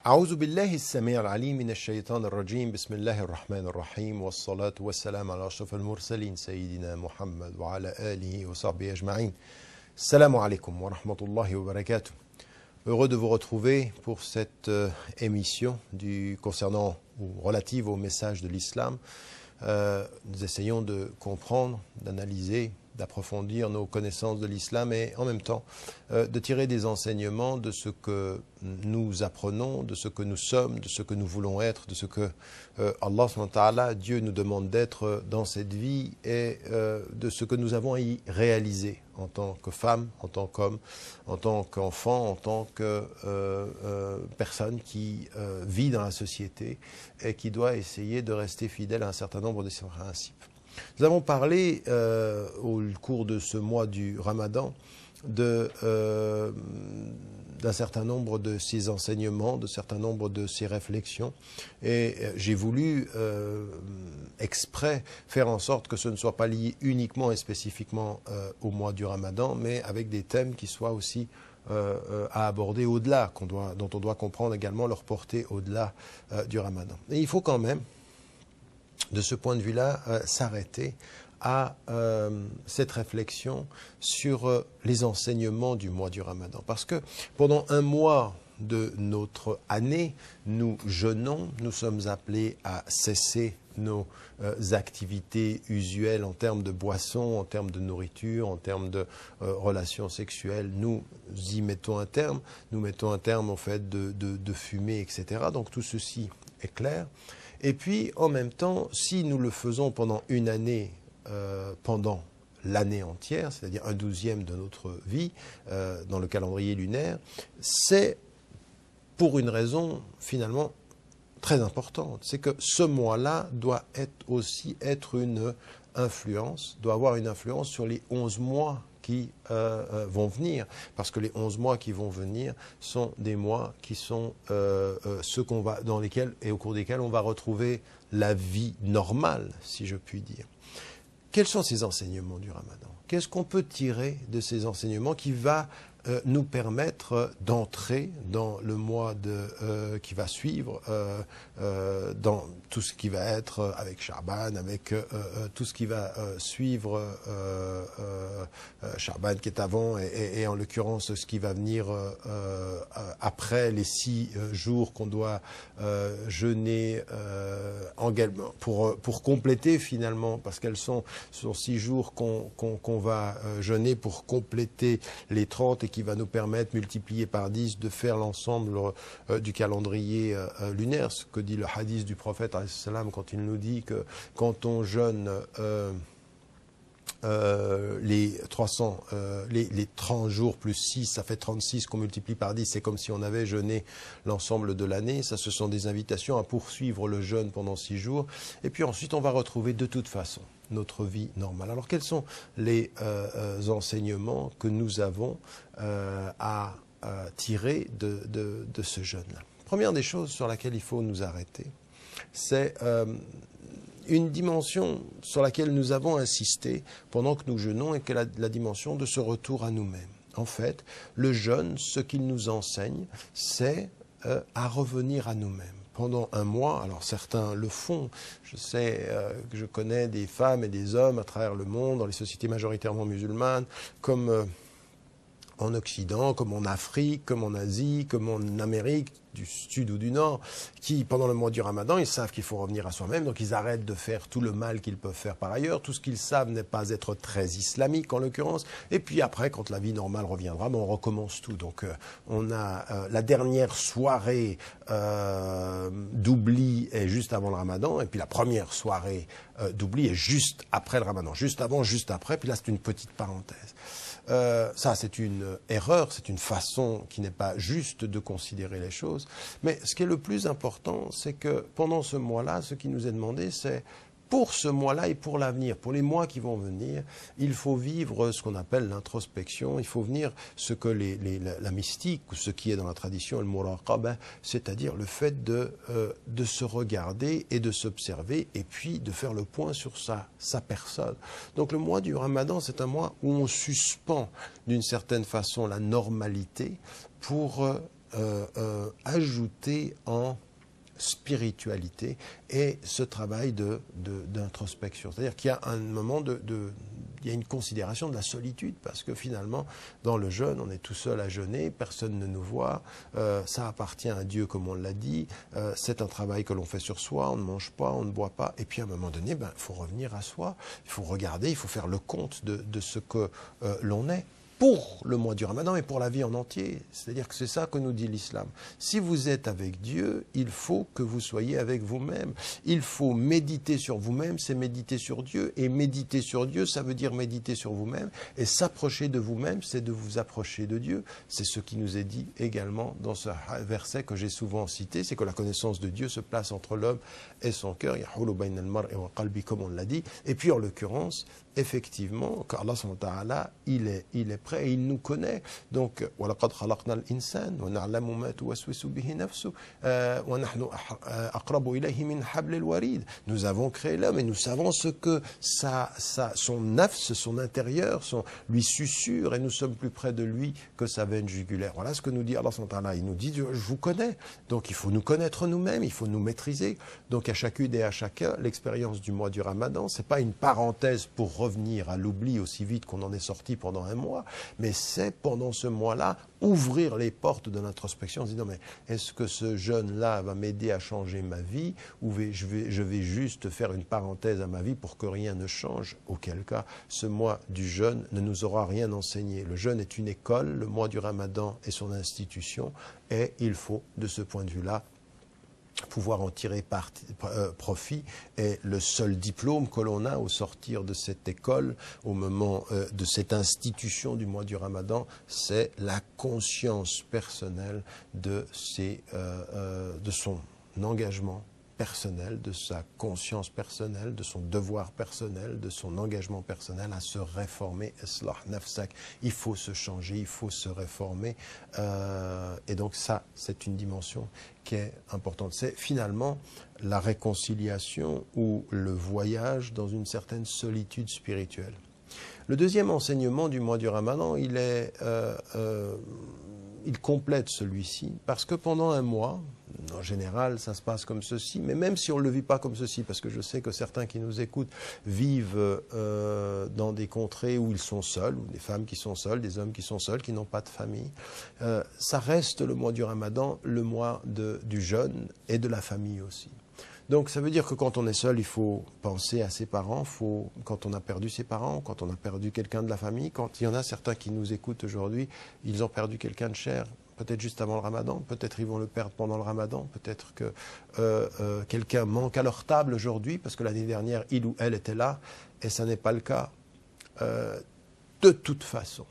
أعوذ بالله السميع العليم من الشيطان الرجيم بسم الله الرحمن الرحيم والصلاة والسلام على أشرف المرسلين سيدنا محمد وعلى آله وصحبه أجمعين. Assalamu alaikum wa rahmatullahi wa barakatuh. Heureux de vous retrouver pour cette émission concernant ou relative au message de l'islam. Nous essayons de comprendre, d'analyser, d'approfondir nos connaissances de l'islam et en même temps de tirer des enseignements de ce que nous apprenons, de ce que nous sommes, de ce que nous voulons être, de ce que Allah subhanahu wa ta'ala, Dieu nous demande d'être dans cette vie et de ce que nous avons à y réaliser en tant que femme, en tant qu'homme, en tant qu'enfant, en tant que personne qui vit dans la société et qui doit essayer de rester fidèle à un certain nombre de ses principes. Nous avons parlé au cours de ce mois du Ramadan d'un certain nombre de ses enseignements, de certain nombre de ses réflexions et j'ai voulu exprès faire en sorte que ce ne soit pas lié uniquement et spécifiquement au mois du Ramadan, mais avec des thèmes qui soient aussi à aborder au-delà, dont on doit comprendre également leur portée au-delà du Ramadan. Et il faut quand même, de ce point de vue-là, s'arrêter à cette réflexion sur les enseignements du mois du Ramadan. Parce que pendant un mois de notre année, nous jeûnons, nous sommes appelés à cesser nos activités usuelles en termes de boissons, en termes de nourriture, en termes de relations sexuelles. Nous y mettons un terme, nous mettons un terme au fait de fumer, etc. Donc tout ceci est clair. Et puis, en même temps, si nous le faisons pendant une année, pendant l'année entière, c'est-à-dire 1/12 de notre vie, dans le calendrier lunaire, c'est pour une raison finalement très importante. C'est que ce mois-là doit être une influence, doit avoir une influence sur les 11 mois qui vont venir, parce que les 11 mois qui vont venir sont des mois qui sont ceux dans lesquels et au cours desquels on va retrouver la vie normale, si je puis dire. Quels sont ces enseignements du Ramadan? Qu'est-ce qu'on peut tirer de ces enseignements qui va nous permettre d'entrer dans le mois qui va suivre, dans tout ce qui va être avec Sha'ban, avec tout ce qui va suivre Sha'ban qui est avant et en l'occurrence ce qui va venir après les 6 jours qu'on doit jeûner pour compléter finalement, parce qu'elles sont 6 jours qu'on va jeûner pour compléter les 30 et qui va nous permettre, multiplié par 10, de faire l'ensemble du calendrier lunaire. Ce que dit le hadith du prophète quand il nous dit que quand on jeûne les 30 jours plus 6, ça fait 36 qu'on multiplie par 10, c'est comme si on avait jeûné l'ensemble de l'année. Ça, ce sont des invitations à poursuivre le jeûne pendant 6 jours. Et puis ensuite, on va retrouver de toute façon notre vie normale. Alors, quels sont les enseignements que nous avons à tirer de ce jeûne-là? Première des choses sur laquelle il faut nous arrêter, c'est une dimension sur laquelle nous avons insisté pendant que nous jeûnons et que la dimension de ce retour à nous-mêmes. En fait, le jeûne, ce qu'il nous enseigne, c'est à revenir à nous-mêmes. Pendant un mois, alors certains le font, je sais que je connais des femmes et des hommes à travers le monde, dans les sociétés majoritairement musulmanes, comme en Occident, comme en Afrique, comme en Asie, comme en Amérique du Sud ou du Nord, qui, pendant le mois du Ramadan, ils savent qu'il faut revenir à soi-même, donc ils arrêtent de faire tout le mal qu'ils peuvent faire par ailleurs. Tout ce qu'ils savent n'est pas être très islamique, en l'occurrence. Et puis après, quand la vie normale reviendra, on recommence tout. Donc on a la dernière soirée d'oubli est juste avant le Ramadan, et puis la première soirée d'oubli est juste après le Ramadan. Juste avant, juste après, puis là c'est une petite parenthèse. Ça, c'est une erreur, c'est une façon qui n'est pas juste de considérer les choses. Mais ce qui est le plus important, c'est que pendant ce mois-là, ce qui nous est demandé, c'est pour ce mois-là et pour l'avenir, pour les mois qui vont venir, il faut vivre ce qu'on appelle l'introspection, il faut venir ce que la mystique, ou ce qui est dans la tradition, le muraqaba, c'est-à-dire le fait de se regarder et de s'observer et puis de faire le point sur sa personne. Donc le mois du Ramadan, c'est un mois où on suspend d'une certaine façon la normalité pour ajouter en spiritualité et ce travail d'introspection. C'est-à-dire qu'il y a un moment il y a une considération de la solitude, parce que finalement, dans le jeûne, on est tout seul à jeûner, personne ne nous voit, ça appartient à Dieu comme on l'a dit, c'est un travail que l'on fait sur soi, on ne mange pas, on ne boit pas, et puis à un moment donné, il faut revenir à soi, il faut regarder, il faut faire le compte de ce que l'on est, pour le mois du Ramadan et pour la vie en entier. C'est-à-dire que c'est ça que nous dit l'islam. Si vous êtes avec Dieu, il faut que vous soyez avec vous-même. Il faut méditer sur vous-même, c'est méditer sur Dieu. Et méditer sur Dieu, ça veut dire méditer sur vous-même. Et s'approcher de vous-même, c'est de vous approcher de Dieu. C'est ce qui nous est dit également dans ce verset que j'ai souvent cité, c'est que la connaissance de Dieu se place entre l'homme et son cœur. Comme on l'a dit. Et puis en l'occurrence, effectivement, car Allah subhanahu wa ta'ala, il est prêt et il nous connaît. Donc, وَلَقَدْ خَلَقْنَا الْإِنسَانَ وَنَعْلَمُ مَا تُوَسْوِسُ بِهِ نَفْسُهُ وَنَحْنُ أَقْرَبُ إِلَيْهِ مِنْ حَبْلِ الْوَرِيدِ. Nous avons créé l'homme et nous savons ce que son nafs, son intérieur, lui susurre, et nous sommes plus près de lui que sa veine jugulaire. Voilà ce que nous dit Allah subhanahu wa ta'ala. Il nous dit, je vous connais. Donc, il faut nous connaître nous-mêmes, il faut nous maîtriser. Donc, à chacune et à chacun, l'expérience du mois du Ramadan, c'est pas une parenthèse pour revenir à l'oubli aussi vite qu'on en est sorti pendant un mois, mais c'est pendant ce mois-là ouvrir les portes de l'introspection en se disant, mais est-ce que ce jeûne-là va m'aider à changer ma vie, ou je vais juste faire une parenthèse à ma vie pour que rien ne change, auquel cas ce mois du jeûne ne nous aura rien enseigné. Le jeûne est une école, le mois du Ramadan est son institution, et il faut de ce point de vue-là pouvoir en tirer profit. Et le seul diplôme que l'on a au sortir de cette école, au moment de cette institution du mois du Ramadan, c'est la conscience personnelle de son engagement personnel, de sa conscience personnelle, de son devoir personnel, de son engagement personnel à se réformer. Islah nafsak, il faut se changer, il faut se réformer. Et donc ça, c'est une dimension qui est importante. C'est finalement la réconciliation ou le voyage dans une certaine solitude spirituelle. Le deuxième enseignement du mois du Ramadan, il complète celui-ci, parce que pendant un mois, en général, ça se passe comme ceci, mais même si on ne le vit pas comme ceci, parce que je sais que certains qui nous écoutent vivent dans des contrées où ils sont seuls, ou des femmes qui sont seules, des hommes qui sont seuls, qui n'ont pas de famille, ça reste le mois du Ramadan, le mois du jeûne et de la famille aussi. Donc ça veut dire que quand on est seul, il faut penser à ses parents, quand on a perdu ses parents, quand on a perdu quelqu'un de la famille, quand il y en a certains qui nous écoutent aujourd'hui, ils ont perdu quelqu'un de cher, peut-être juste avant le Ramadan, peut-être ils vont le perdre pendant le Ramadan, peut-être que quelqu'un manque à leur table aujourd'hui, parce que l'année dernière, il ou elle était là, et ça n'est pas le cas. De toute façon,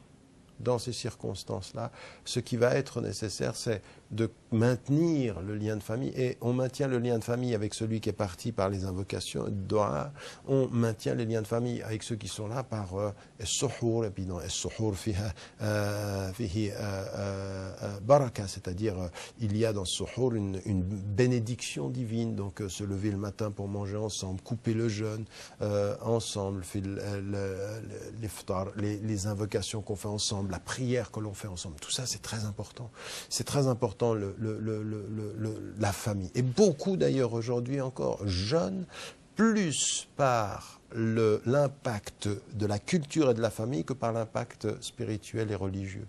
dans ces circonstances-là, ce qui va être nécessaire, c'est de maintenir le lien de famille. Et on maintient le lien de famille avec celui qui est parti par les invocations, doha. On maintient les liens de famille avec ceux qui sont là par es-suhour, et puis dans es-suhour fihi baraka, c'est-à-dire il y a dans ce une bénédiction divine, donc se lever le matin pour manger ensemble, couper le jeûne ensemble, les invocations qu'on fait ensemble, la prière que l'on fait ensemble, tout ça c'est très important. C'est très important la famille. Et beaucoup d'ailleurs aujourd'hui encore jeûnent plus par l'impact de la culture et de la famille que par l'impact spirituel et religieux.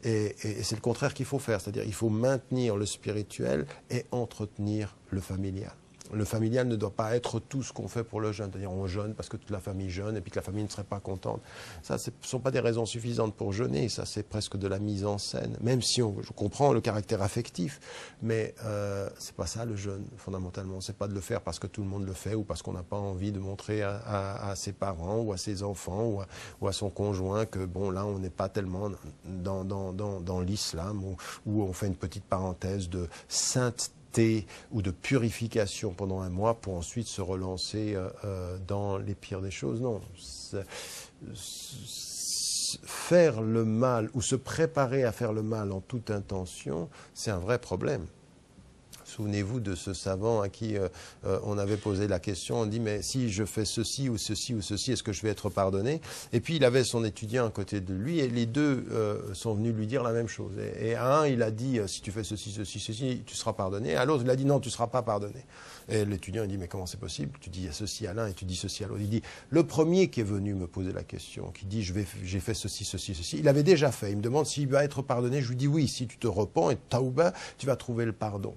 Et c'est le contraire qu'il faut faire, c'est-à-dire il faut maintenir le spirituel et entretenir le familial. Le familial ne doit pas être tout ce qu'on fait pour le jeûne, c'est-à-dire on jeûne parce que toute la famille jeûne et puis que la famille ne serait pas contente. Ça, ce ne sont pas des raisons suffisantes pour jeûner, ça c'est presque de la mise en scène, même si je comprends le caractère affectif, mais c'est pas ça le jeûne fondamentalement, c'est pas de le faire parce que tout le monde le fait ou parce qu'on n'a pas envie de montrer à ses parents ou à ses enfants ou à son conjoint que bon là on n'est pas tellement dans l'islam où on fait une petite parenthèse de sainteté ou de purification pendant un mois pour ensuite se relancer dans les pires des choses. Non. Faire le mal ou se préparer à faire le mal en toute intention, c'est un vrai problème. Souvenez-vous de ce savant à qui on avait posé la question. On dit, mais si je fais ceci ou ceci ou ceci, est-ce que je vais être pardonné? Et puis il avait son étudiant à côté de lui et les deux sont venus lui dire la même chose. Et à un, il a dit, si tu fais ceci, ceci, ceci, tu seras pardonné. À l'autre, il a dit, non, tu ne seras pas pardonné. Et l'étudiant, il dit, mais comment c'est possible? Tu dis ceci à l'un et tu dis ceci à l'autre. Il dit, le premier qui est venu me poser la question, qui dit, j'ai fait ceci, ceci, ceci, il avait déjà fait. Il me demande s'il va être pardonné. Je lui dis, oui, si tu te repens et taouba, tu vas trouver le pardon.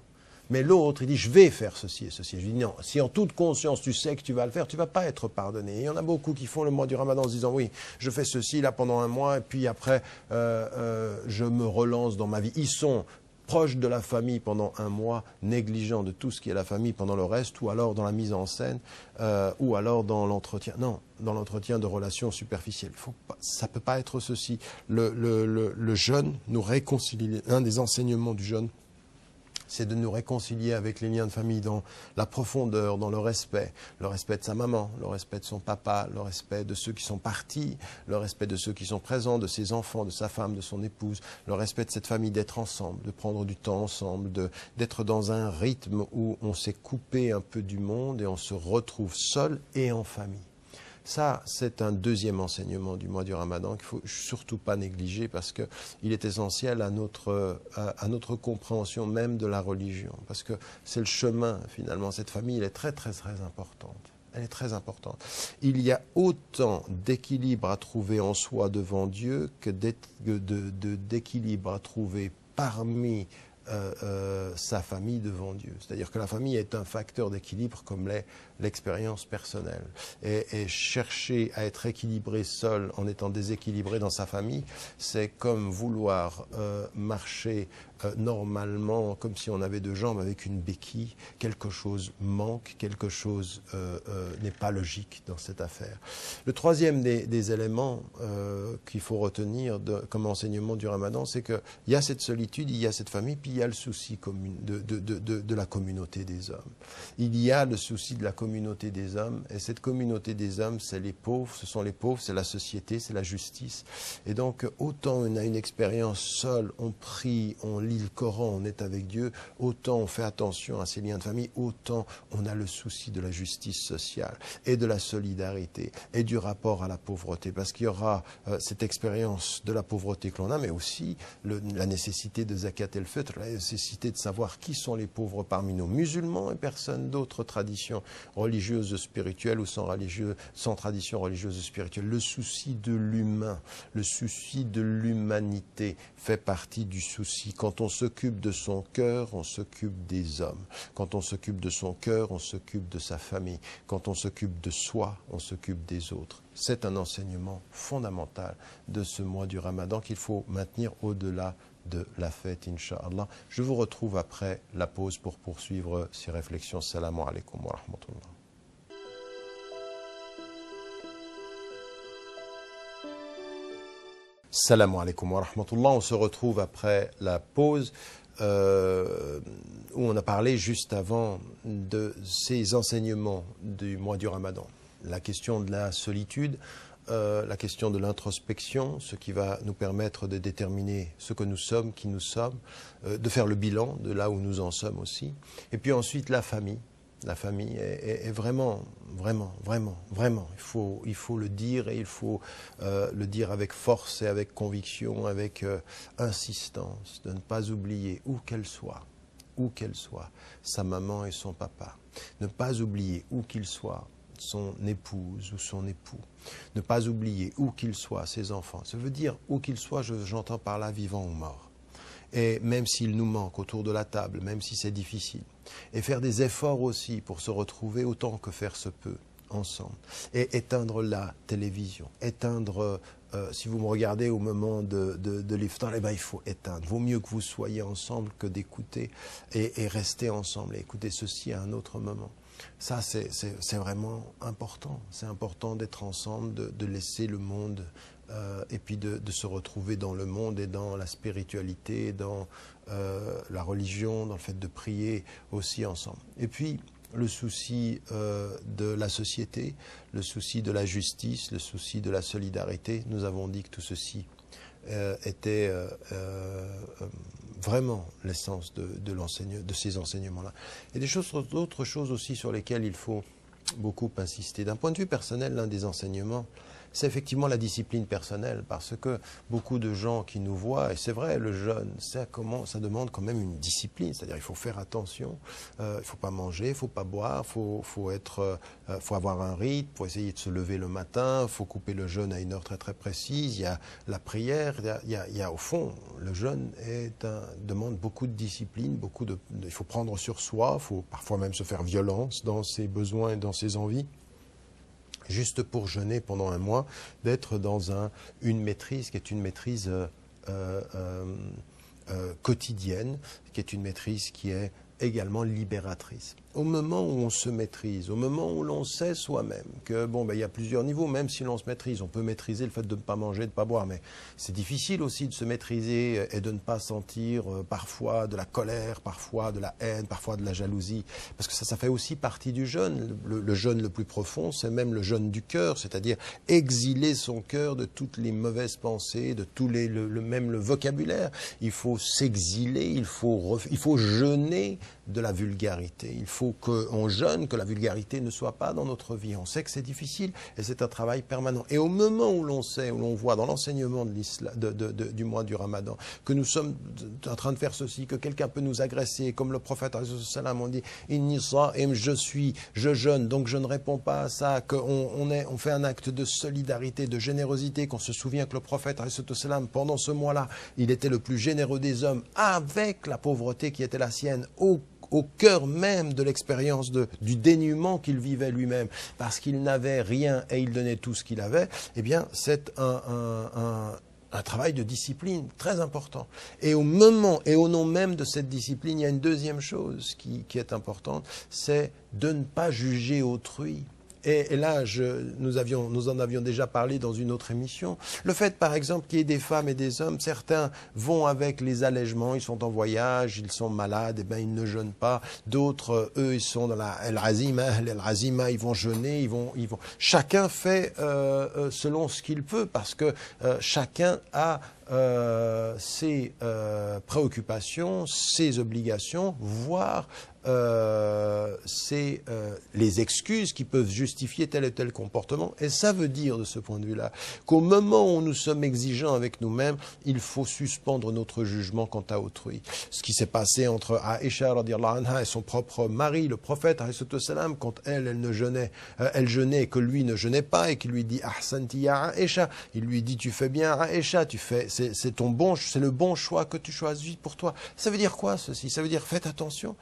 Mais l'autre, il dit, je vais faire ceci et ceci. Je lui dis, non, si en toute conscience tu sais que tu vas le faire, tu ne vas pas être pardonné. Et il y en a beaucoup qui font le mois du Ramadan en se disant, oui, je fais ceci là pendant un mois et puis après, je me relance dans ma vie. Ils sont proches de la famille pendant un mois, négligents de tout ce qui est la famille pendant le reste, ou alors dans la mise en scène, ou alors dans l'entretien. Non, dans l'entretien de relations superficielles. Ça ne peut pas être ceci. Le jeûne nous réconcilie. Un des enseignements du jeûne, c'est de nous réconcilier avec les liens de famille dans la profondeur, dans le respect de sa maman, le respect de son papa, le respect de ceux qui sont partis, le respect de ceux qui sont présents, de ses enfants, de sa femme, de son épouse, le respect de cette famille d'être ensemble, de prendre du temps ensemble, d'être dans un rythme où on s'est coupé un peu du monde et on se retrouve seul et en famille. Ça, c'est un deuxième enseignement du mois du Ramadan qu'il ne faut surtout pas négliger parce qu'il est essentiel à notre compréhension même de la religion. Parce que c'est le chemin, finalement. Cette famille, elle est très, très, très importante. Elle est très importante. Il y a autant d'équilibre à trouver en soi devant Dieu que d'équilibre à trouver parmi sa famille devant Dieu. C'est-à-dire que la famille est un facteur d'équilibre comme l'est l'expérience personnelle. Et chercher à être équilibré seul en étant déséquilibré dans sa famille, c'est comme vouloir marcher normalement comme si on avait deux jambes avec une béquille. Quelque chose manque, quelque chose n'est pas logique dans cette affaire. Le troisième des éléments qu'il faut retenir comme enseignement du Ramadan, c'est qu'il y a cette solitude, il y a cette famille, puis il y a le souci de la communauté des hommes. Il y a le souci de la communauté des hommes, et cette communauté des hommes, c'est les pauvres, ce sont les pauvres, c'est la société, c'est la justice. Et donc, autant on a une expérience seule, on prie, on lit le Coran, on est avec Dieu, autant on fait attention à ces liens de famille, autant on a le souci de la justice sociale et de la solidarité et du rapport à la pauvreté. Parce qu'il y aura cette expérience de la pauvreté que l'on a, mais aussi la nécessité de zakat el-fitr, la nécessité de savoir qui sont les pauvres parmi nos musulmans et personne d'autres traditions religieuses, spirituelles ou sans tradition religieuse ou spirituelle. Le souci de l'humain, le souci de l'humanité fait partie du souci. Quand on s'occupe de son cœur, on s'occupe des hommes. Quand on s'occupe de son cœur, on s'occupe de sa famille. Quand on s'occupe de soi, on s'occupe des autres. C'est un enseignement fondamental de ce mois du Ramadan qu'il faut maintenir au-delà de la fête, Inch'Allah. Je vous retrouve après la pause pour poursuivre ces réflexions. Salam alaikum wa rahmatullah. Salam alaikum wa rahmatullah. On se retrouve après la pause où on a parlé juste avant de ces enseignements du mois du Ramadan. La question de la solitude, la question de l'introspection, ce qui va nous permettre de déterminer ce que nous sommes, qui nous sommes, de faire le bilan de là où nous en sommes aussi. Et puis ensuite la famille. La famille est vraiment, il faut le dire et il faut le dire avec force et avec conviction, avec insistance, de ne pas oublier où qu'elle soit, sa maman et son papa. Ne pas oublier où qu'il soit, son épouse ou son époux. Ne pas oublier où qu'il soit, ses enfants. Ça veut dire où qu'il soit, j'entends par là vivant ou mort. Et même s'il nous manque autour de la table, même si c'est difficile. Et faire des efforts aussi pour se retrouver autant que faire se peut ensemble. Et éteindre la télévision, éteindre, si vous me regardez au moment de l'iftar, eh ben, il faut éteindre. Vaut mieux que vous soyez ensemble que d'écouter et rester ensemble et écouter ceci à un autre moment. Ça, c'est vraiment important. C'est important d'être ensemble, de laisser le monde et puis de se retrouver dans le monde et dans la spiritualité, dans la religion, dans le fait de prier aussi ensemble. Et puis, le souci de la société, le souci de la justice, le souci de la solidarité. Nous avons dit que tout ceci était vraiment l'essence de ces enseignements-là. Il y a d'autres choses aussi sur lesquelles il faut beaucoup insister. D'un point de vue personnel, l'un des enseignements, c'est effectivement la discipline personnelle, parce que beaucoup de gens qui nous voient, et c'est vrai, le jeûne, ça demande quand même une discipline, c'est-à-dire il faut faire attention, il ne faut pas manger, il ne faut pas boire, faut avoir un rythme, il faut essayer de se lever le matin, il faut couper le jeûne à une heure très très précise, il y a la prière, il y a au fond, le jeûne demande beaucoup de discipline, il faut prendre sur soi, il faut parfois même se faire violence dans ses besoins et dans ses envies. Juste pour jeûner pendant un mois, d'être dans une maîtrise qui est une maîtrise quotidienne, qui est une maîtrise qui est également libératrice. Au moment où on se maîtrise, au moment où l'on sait soi-même que il y a plusieurs niveaux, même si l'on se maîtrise, on peut maîtriser le fait de ne pas manger, de ne pas boire, mais c'est difficile aussi de se maîtriser et de ne pas sentir parfois de la colère, parfois de la haine, parfois de la jalousie, parce que ça fait aussi partie du jeûne. Le jeûne le plus profond, c'est même le jeûne du cœur, c'est-à-dire exiler son cœur de toutes les mauvaises pensées, de même le vocabulaire. Il faut s'exiler, il faut jeûner de la vulgarité. Il faut qu'on jeûne, que la vulgarité ne soit pas dans notre vie. On sait que c'est difficile et c'est un travail permanent. Et au moment où l'on sait, où l'on voit dans l'enseignement du mois du Ramadan, que nous sommes en train de faire ceci, que quelqu'un peut nous agresser, comme le prophète on dit « Inni sa'im » je jeûne, donc je ne réponds pas à ça, qu'on fait un acte de solidarité, de générosité, qu'on se souvient que le prophète pendant ce mois-là, il était le plus généreux des hommes avec la pauvreté qui était la sienne, au cœur même de l'expérience du dénuement qu'il vivait lui-même, parce qu'il n'avait rien et il donnait tout ce qu'il avait, eh bien, c'est un travail de discipline très important. Et au moment et au nom même de cette discipline, il y a une deuxième chose qui est importante, c'est de ne pas juger autrui. Et là, nous en avions déjà parlé dans une autre émission. Le fait, par exemple, qu'il y ait des femmes et des hommes, certains vont avec les allègements, ils sont en voyage, ils sont malades, et ils ne jeûnent pas. D'autres, eux, ils sont dans la el-azima, ils vont jeûner, ils vont. Chacun fait selon ce qu'il peut, parce que chacun a ses préoccupations, ses obligations, voire les excuses qui peuvent justifier tel et tel comportement. Et ça veut dire, de ce point de vue-là, qu'au moment où nous sommes exigeants avec nous-mêmes, il faut suspendre notre jugement quant à autrui. Ce qui s'est passé entre Aïcha radiallahu anha et son propre mari, le prophète, quand elle jeûnait et que lui ne jeûnait pas, et qu'il lui dit Ahsanti ya Aïcha, il lui dit tu fais bien Aïcha, c'est le bon choix que tu choisis pour toi. Ça veut dire quoi ceci? Ça veut dire faites attention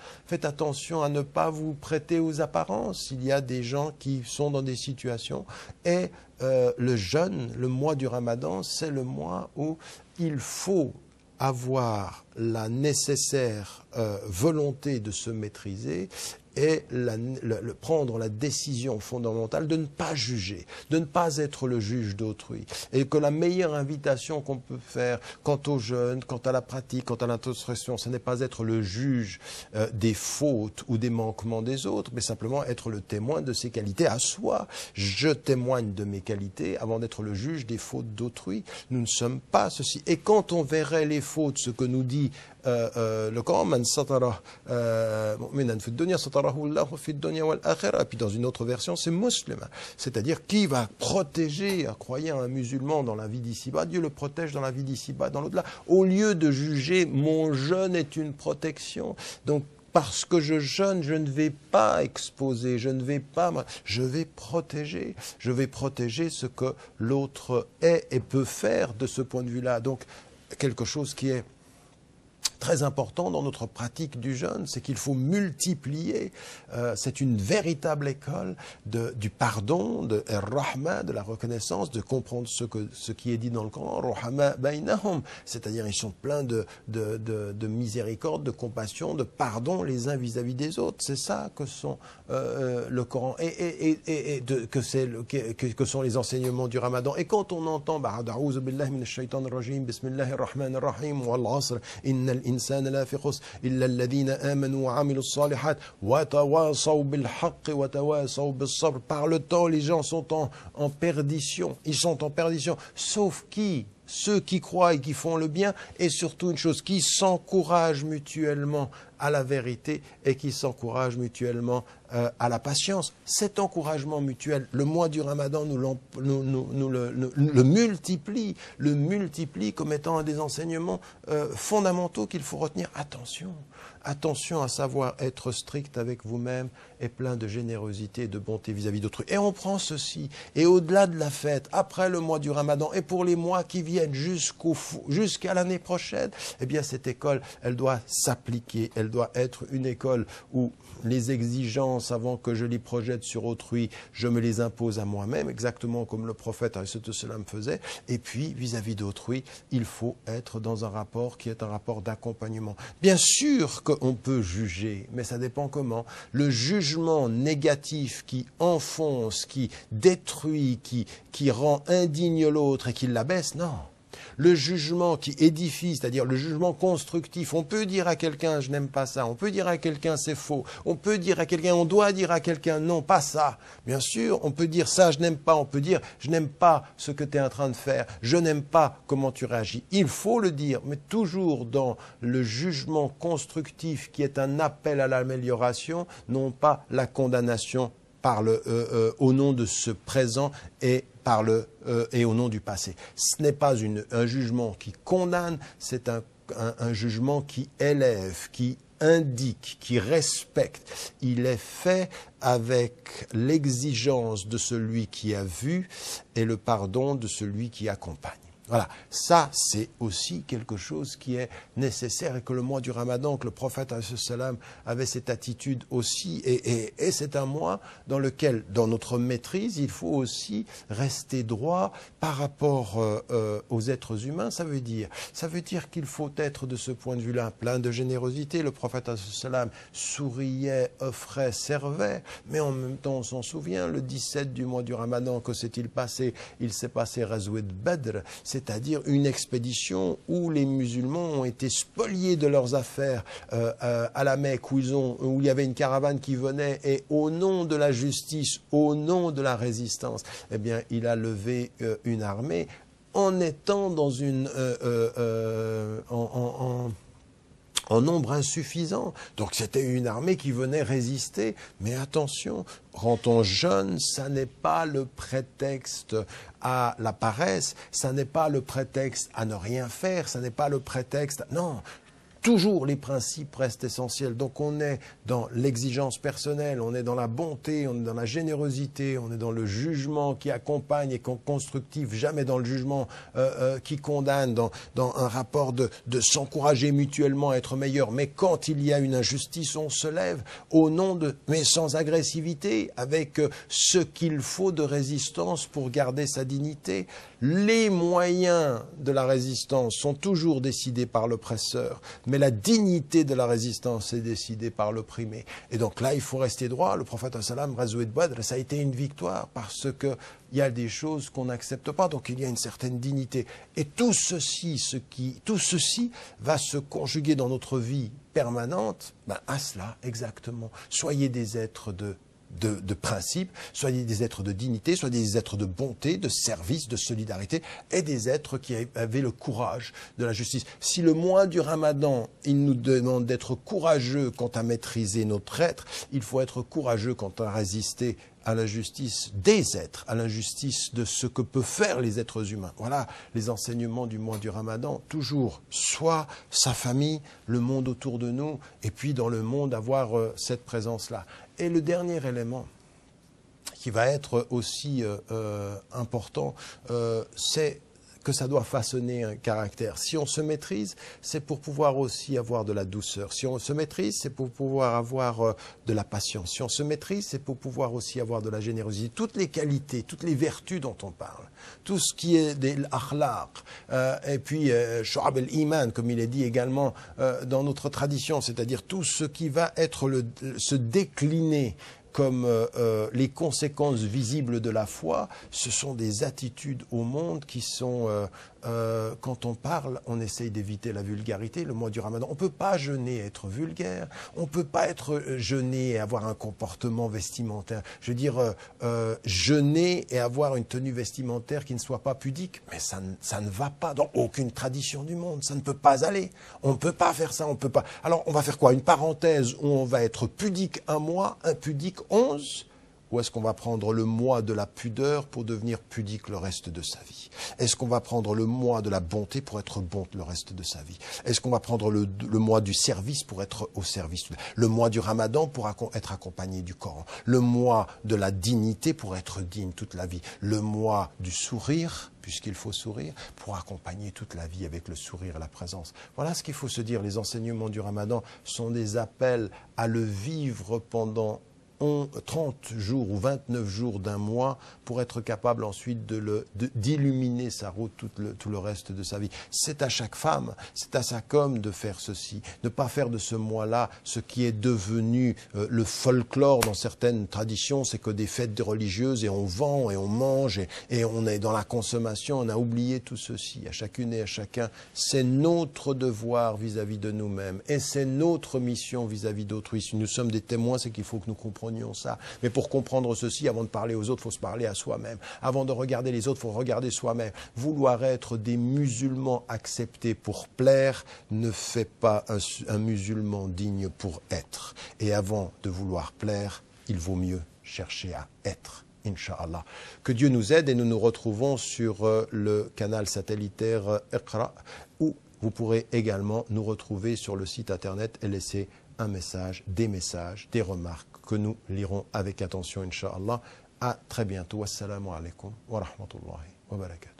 à ne pas vous prêter aux apparences. Il y a des gens qui sont dans des situations et le jeûne, le mois du Ramadan, c'est le mois où il faut avoir la nécessaire volonté de se maîtriser et prendre la décision fondamentale de ne pas juger, de ne pas être le juge d'autrui. Et que la meilleure invitation qu'on peut faire quant au jeûne, quant à la pratique, quant à l'introspection, ce n'est pas être le juge des fautes ou des manquements des autres, mais simplement être le témoin de ses qualités à soi. Je témoigne de mes qualités avant d'être le juge des fautes d'autrui. Nous ne sommes pas ceci. Et quand on verrait les fautes, ce que nous dit le Coran, man satara mu'minan fi dunya satarahu Allahu fi dunya wal akhirah. Puis dans une autre version, c'est musulman, c'est-à-dire qui va protéger un croyant, un musulman dans la vie d'ici-bas, Dieu le protège dans la vie d'ici-bas, dans l'au-delà. Au lieu de juger, mon jeûne est une protection. Donc parce que je jeûne, je ne vais pas exposer, je vais protéger ce que l'autre est et peut faire de ce point de vue-là. Donc quelque chose qui est très important dans notre pratique du jeûne, c'est qu'il faut multiplier. C'est une véritable école du pardon, de rahma, de la reconnaissance, de comprendre ce qui est dit dans le Coran, rahma bainahum, c'est-à-dire ils sont pleins de miséricorde, de compassion, de pardon les uns vis-à-vis des autres. C'est ça que sont le Coran que sont les enseignements du Ramadan. Et quand on entend a'oudhu billahi minash shaitanir rajim, bismillahir rahmanir rahim, wal 'asr, innal insana la fi khusr illa alladhina amanu wa 'amilus salihat wa tawasaw bil haqqi wa tawasaw bis sabr. Par le temps, les gens sont en perdition. Ils sont en perdition. Sauf qui? ceux qui croient et qui font le bien, et surtout une chose, qui s'encouragent mutuellement à la vérité et qui s'encouragent mutuellement à la patience. Cet encouragement mutuel, le mois du Ramadan le multiplie comme étant un des enseignements fondamentaux qu'il faut retenir. Attention à savoir être strict avec vous-même et plein de générosité et de bonté vis-à-vis d'autrui. Et on prend ceci, et au-delà de la fête, après le mois du Ramadan, et pour les mois qui viennent jusqu'à l'année prochaine, eh bien cette école, elle doit s'appliquer, elle doit être une école où les exigences, avant que je les projette sur autrui, je me les impose à moi-même, exactement comme le prophète ﷺ faisait, et puis vis-à-vis d'autrui, il faut être dans un rapport qui est un rapport d'accompagnement. Bien sûr qu'on peut juger, mais ça dépend comment. Le jugement négatif qui enfonce, qui détruit, qui rend indigne l'autre et qui l'abaisse, non. Le jugement qui édifie, c'est-à-dire le jugement constructif, on peut dire à quelqu'un je n'aime pas ça, on peut dire à quelqu'un c'est faux, on peut dire à quelqu'un, on doit dire à quelqu'un non, pas ça. Bien sûr, on peut dire ça je n'aime pas, on peut dire je n'aime pas ce que tu es en train de faire, je n'aime pas comment tu réagis. Il faut le dire, mais toujours dans le jugement constructif qui est un appel à l'amélioration, non pas la condamnation au nom de ce présent et au nom du passé. Ce n'est pas un jugement qui condamne, c'est un jugement qui élève, qui indique, qui respecte. Il est fait avec l'exigence de celui qui a vu et le pardon de celui qui accompagne. Voilà, ça c'est aussi quelque chose qui est nécessaire et que le mois du Ramadan, que le prophète ﷺ avait cette attitude aussi, et c'est un mois dans lequel, dans notre maîtrise, il faut aussi rester droit par rapport aux êtres humains. Ça veut dire qu'il faut être de ce point de vue-là plein de générosité. Le prophète ﷺ souriait, offrait, servait, mais en même temps on s'en souvient, le 17 du mois du Ramadan, que s'est-il passé? Il s'est passé Ghazwat Badr, c'est-à-dire une expédition où les musulmans ont été spoliés de leurs affaires à la Mecque, où il y avait une caravane qui venait, et au nom de la justice, au nom de la résistance, eh bien, il a levé une armée en étant dans en nombre insuffisant. Donc c'était une armée qui venait résister. Mais attention, quand on jeûne, ça n'est pas le prétexte à la paresse, ça n'est pas le prétexte à ne rien faire, ça n'est pas le prétexte... Non, toujours les principes restent essentiels. Donc on est dans l'exigence personnelle, on est dans la bonté, on est dans la générosité, on est dans le jugement qui accompagne et qui est constructif, jamais dans le jugement qui condamne, dans un rapport de s'encourager mutuellement à être meilleur. Mais quand il y a une injustice, on se lève au nom mais sans agressivité, avec ce qu'il faut de résistance pour garder sa dignité. Les moyens de la résistance sont toujours décidés par l'oppresseur, mais la dignité de la résistance est décidée par l'opprimé. Et donc là, il faut rester droit. Le prophète sallam, Ghazwat Badr, ça a été une victoire parce que il y a des choses qu'on n'accepte pas, donc il y a une certaine dignité. Et tout ceci va se conjuguer dans notre vie permanente, à cela exactement. Soyez des êtres de principe, soyez des êtres de dignité, soyez des êtres de bonté, de service, de solidarité, et des êtres qui avaient le courage de la justice. Si le mois du Ramadan, il nous demande d'être courageux quant à maîtriser notre être, il faut être courageux quant à résister à l'injustice des êtres, à l'injustice de ce que peuvent faire les êtres humains. Voilà les enseignements du mois du Ramadan. Toujours, soit sa famille, le monde autour de nous, et puis dans le monde avoir cette présence-là. Et le dernier élément qui va être aussi important, c'est que ça doit façonner un caractère. Si on se maîtrise, c'est pour pouvoir aussi avoir de la douceur. Si on se maîtrise, c'est pour pouvoir avoir de la patience. Si on se maîtrise, c'est pour pouvoir aussi avoir de la générosité. Toutes les qualités, toutes les vertus dont on parle, tout ce qui est de l'akhlaq, et puis shu'ab al-iman, comme il est dit également dans notre tradition, c'est-à-dire tout ce qui va être se décliner comme les conséquences visibles de la foi, ce sont des attitudes au monde qui sont quand on parle, on essaye d'éviter la vulgarité. Le mois du Ramadan, on ne peut pas jeûner et être vulgaire. On ne peut pas être jeûner et avoir un comportement vestimentaire. Je veux dire, jeûner et avoir une tenue vestimentaire qui ne soit pas pudique. Mais ça ne va pas dans aucune tradition du monde. Ça ne peut pas aller. On ne peut pas faire ça. On peut pas. Alors, on va faire quoi? Une parenthèse où on va être pudique un mois, impudique 11? Ou est-ce qu'on va prendre le mois de la pudeur pour devenir pudique le reste de sa vie? Est-ce qu'on va prendre le mois de la bonté pour être bon le reste de sa vie? Est-ce qu'on va prendre le mois du service pour être au service? Le mois du Ramadan pour être accompagné du Coran? Le mois de la dignité pour être digne toute la vie? Le mois du sourire, puisqu'il faut sourire, pour accompagner toute la vie avec le sourire et la présence. Voilà ce qu'il faut se dire. Les enseignements du Ramadan sont des appels à le vivre pendant 30 jours ou 29 jours d'un mois pour être capable ensuite d'illuminer sa route tout le reste de sa vie. C'est à chaque femme, c'est à chaque homme de faire ceci, ne pas faire de ce mois-là ce qui est devenu le folklore dans certaines traditions, c'est que des fêtes religieuses et on vend et on mange et on est dans la consommation, on a oublié tout ceci. À chacune et à chacun, c'est notre devoir vis-à-vis de nous-mêmes et c'est notre mission vis-à-vis d'autrui. Si nous sommes des témoins, c'est qu'il faut que nous comprenions ça. Mais pour comprendre ceci, avant de parler aux autres, il faut se parler à soi-même. Avant de regarder les autres, il faut regarder soi-même. Vouloir être des musulmans acceptés pour plaire ne fait pas un musulman digne pour être. Et avant de vouloir plaire, il vaut mieux chercher à être. Inch'Allah. Que Dieu nous aide et nous nous retrouvons sur le canal satellitaire Iqra, où vous pourrez également nous retrouver sur le site internet et laisser un message, des remarques que nous lirons avec attention, Inch'Allah. À très bientôt. Assalamu alaikum wa rahmatullahi wa barakatuh.